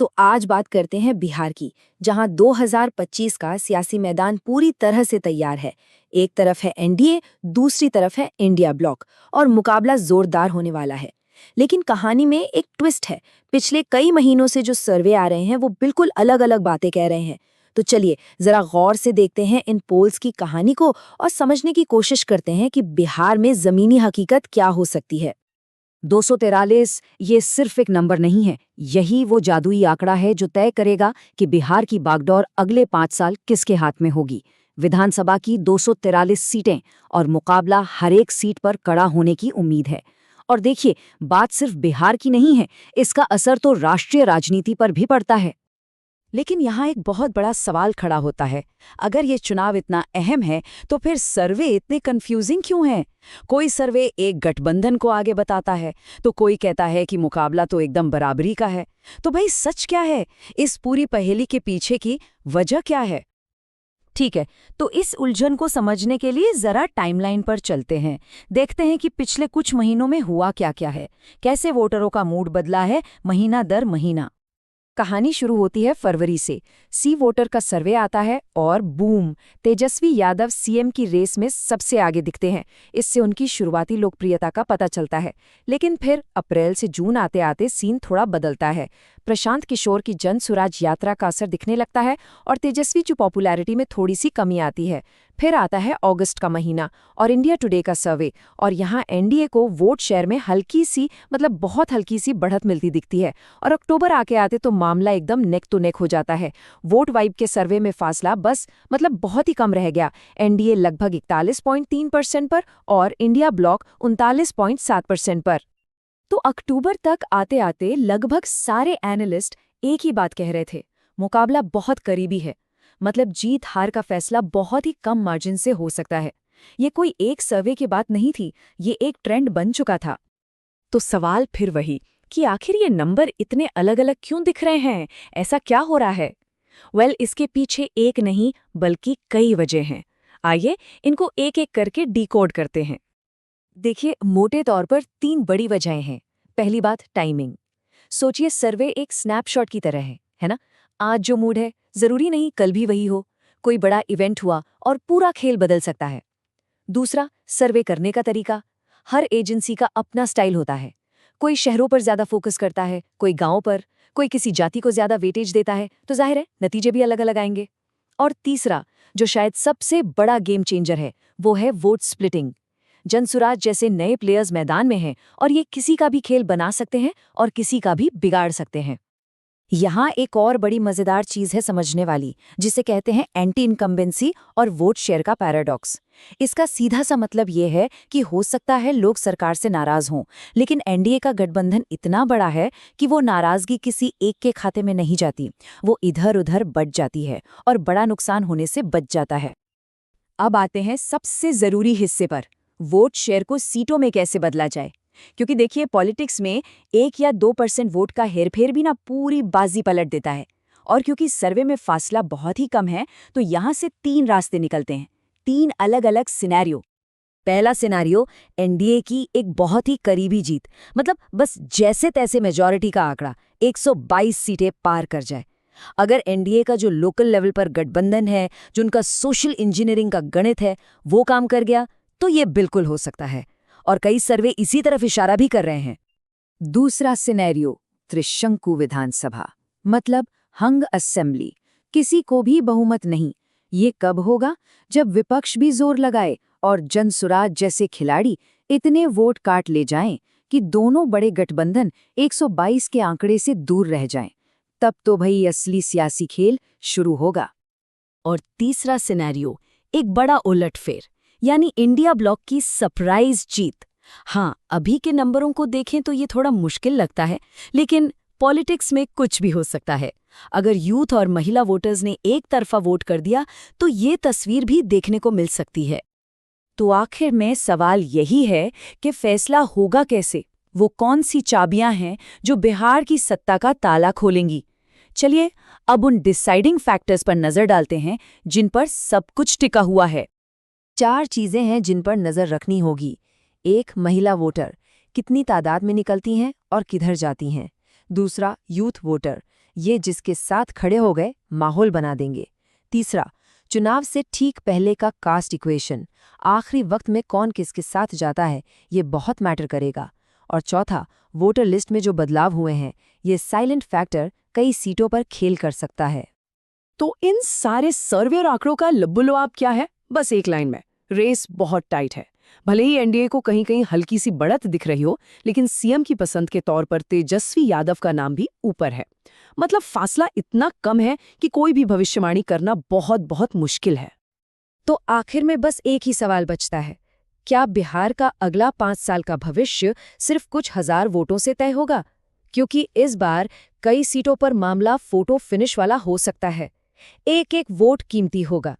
तो आज बात करते हैं बिहार की, जहां 2025 का सियासी मैदान पूरी तरह से तैयार है। एक तरफ है एनडीए, दूसरी तरफ है इंडिया ब्लॉक, और मुकाबला जोरदार होने वाला है। लेकिन कहानी में एक ट्विस्ट है। पिछले कई महीनों से जो सर्वे आ रहे हैं वो बिल्कुल अलग अलग बातें कह रहे हैं। तो चलिए जरा गौर से देखते हैं इन पोल्स की कहानी को और समझने की कोशिश करते हैं कि बिहार में जमीनी हकीकत क्या हो सकती है। 243 ये सिर्फ एक नंबर नहीं है, यही वो जादुई आंकड़ा है जो तय करेगा कि बिहार की बागडोर अगले 5 साल किसके हाथ में होगी। विधानसभा की 243 सीटें और मुकाबला हर एक सीट पर कड़ा होने की उम्मीद है। और देखिए, बात सिर्फ बिहार की नहीं है, इसका असर तो राष्ट्रीय राजनीति पर भी पड़ता है। लेकिन यहाँ एक बहुत बड़ा सवाल खड़ा होता है। अगर ये चुनाव इतना अहम है तो फिर सर्वे इतने कंफ्यूजिंग क्यों हैं? कोई सर्वे एक गठबंधन को आगे बताता है, तो कोई कहता है कि मुकाबला तो एकदम बराबरी का है। तो भाई सच क्या है? इस पूरी पहेली के पीछे की वजह क्या है? ठीक है, तो इस उलझन को समझने के लिए जरा टाइमलाइन पर चलते हैं। देखते हैं कि पिछले कुछ महीनों में हुआ क्या क्या है, कैसे वोटरों का मूड बदला है महीना दर महीना। कहानी शुरू होती है फरवरी से। सी वोटर का सर्वे आता है और बूम, तेजस्वी यादव सीएम की रेस में सबसे आगे दिखते हैं। इससे उनकी शुरुआती लोकप्रियता का पता चलता है। लेकिन फिर अप्रैल से जून आते आते सीन थोड़ा बदलता है। प्रशांत किशोर की जन स्वराज यात्रा का असर दिखने लगता है और तेजस्वी की पॉपुलैरिटी में थोड़ी सी कमी आती है। फिर आता है अगस्त का महीना और इंडिया टुडे का सर्वे, और यहाँ एनडीए को वोट शेयर में हल्की सी, मतलब बहुत हल्की सी बढ़त मिलती दिखती है। और अक्टूबर आके आते तो मामला एकदम नेक टू नेक हो जाता है। वोट वाइब के सर्वे में फासला बस बहुत ही कम रह गया। एनडीए लगभग 41.3% पर और इंडिया ब्लॉक 39.7% पर। तो अक्टूबर तक आते आते लगभग सारे एनालिस्ट एक ही बात कह रहे थे, मुकाबला बहुत करीबी है। मतलब जीत हार का फैसला बहुत ही कम मार्जिन से हो सकता है। ये कोई एक सर्वे की बात नहीं थी, ये एक ट्रेंड बन चुका था। तो सवाल फिर वही कि आखिर ये नंबर इतने अलग अलग क्यों दिख रहे हैं? ऐसा क्या हो रहा है? इसके पीछे एक नहीं बल्कि कई वजह हैं। आइए इनको एक एक करके डिकोड करते हैं। देखिए, मोटे तौर पर 3 बड़ी वजहें हैं। पहली बात, टाइमिंग। सोचिए, सर्वे एक स्नैपशॉट की तरह है ना? आज जो मूड है जरूरी नहीं कल भी वही हो। कोई बड़ा इवेंट हुआ और पूरा खेल बदल सकता है। दूसरा, सर्वे करने का तरीका। हर एजेंसी का अपना स्टाइल होता है। कोई शहरों पर ज्यादा फोकस करता है, कोई गांवों पर, कोई किसी जाति को ज्यादा वेटेज देता है, तो जाहिर है नतीजे भी अलग अलग आएंगे। और तीसरा, जो शायद सबसे बड़ा गेम चेंजर है, वो है वोट स्प्लिटिंग। जनसुराज जैसे नए प्लेयर्स मैदान में हैं और ये किसी का भी खेल बना सकते हैं और किसी का भी बिगाड़ सकते हैं। यहाँ एक और बड़ी मजेदार चीज है समझने वाली, जिसे कहते हैं एंटी इनकम्बेंसी और वोट शेयर का पैराडॉक्स। इसका सीधा सा मतलब ये है कि हो सकता है लोग सरकार से नाराज हों, लेकिन एनडीए का गठबंधन इतना बड़ा है कि वो नाराजगी किसी एक के खाते में नहीं जाती, वो इधर उधर बढ़ जाती है और बड़ा नुकसान होने से बच जाता है। अब आते हैं सबसे जरूरी हिस्से पर, वोट शेयर को सीटों में कैसे बदला जाए। क्योंकि देखिए, पॉलिटिक्स में 1 या 2% वोट का हेरफेर भी ना पूरी बाजी पलट देता है। और क्योंकि सर्वे में फासला बहुत ही कम है, तो यहाँ से 3 रास्ते निकलते हैं, 3 अलग अलग सिनेरियो। पहला सिनेरियो, एनडीए की एक बहुत ही करीबी जीत, मतलब बस जैसे तैसे मेजॉरिटी का आंकड़ा 122 सीटें पार कर जाए। अगर एनडीए का जो लोकल लेवल पर गठबंधन है, जो उनका सोशल इंजीनियरिंग का गणित है, वो काम कर गया, तो ये बिल्कुल हो सकता है। और कई सर्वे इसी तरफ इशारा भी कर रहे हैं। दूसरा सिनेरियो, त्रिशंकु विधानसभा, मतलब हंग असेंबली, किसी को भी बहुमत नहीं। ये कब होगा? जब विपक्ष भी जोर लगाए और जनसुराज जैसे खिलाड़ी इतने वोट काट ले जाएं कि दोनों बड़े गठबंधन 122 के आंकड़े से दूर रह जाएं। तब तो भई असली सियासी खेल शुरू होगा। और तीसरा सिनेरियो, एक बड़ा उलटफेर, यानी इंडिया ब्लॉक की सरप्राइज जीत। हाँ, अभी के नंबरों को देखें तो ये थोड़ा मुश्किल लगता है, लेकिन पॉलिटिक्स में कुछ भी हो सकता है। अगर यूथ और महिला वोटर्स ने एक तरफा वोट कर दिया तो ये तस्वीर भी देखने को मिल सकती है। तो आखिर में सवाल यही है कि फैसला होगा कैसे? वो कौन सी चाबियां हैं जो बिहार की सत्ता का ताला खोलेंगी? चलिए अब उन डिसाइडिंग फैक्टर्स पर नजर डालते हैं जिन पर सब कुछ टिका हुआ है। 4 चीजें हैं जिन पर नजर रखनी होगी। 1, महिला वोटर, कितनी तादाद में निकलती हैं और किधर जाती हैं। दूसरा, यूथ वोटर, ये जिसके साथ खड़े हो गए माहौल बना देंगे। तीसरा, चुनाव से ठीक पहले का कास्ट इक्वेशन, आखिरी वक्त में कौन किसके साथ जाता है ये बहुत मैटर करेगा। और चौथा, वोटर लिस्ट में जो बदलाव हुए हैं ये साइलेंट फैक्टर कई सीटों पर खेल कर सकता है। तो इन सारे सर्वे और आंकड़ों का लुब्बुलुआब क्या है? बस एक लाइन में, रेस बहुत टाइट है। भले ही एनडीए को कहीं कहीं हल्की सी बढ़त दिख रही हो, लेकिन सीएम की पसंद के तौर पर तेजस्वी यादव का नाम भी ऊपर है। मतलब फासला इतना कम है कि कोई भी भविष्यवाणी करना बहुत बहुत मुश्किल है। तो आखिर में बस एक ही सवाल बचता है, क्या बिहार का अगला 5 साल का भविष्य सिर्फ कुछ हजार वोटों से तय होगा? क्योंकि इस बार कई सीटों पर मामला फोटो फिनिश वाला हो सकता है। एक एक वोट कीमती होगा।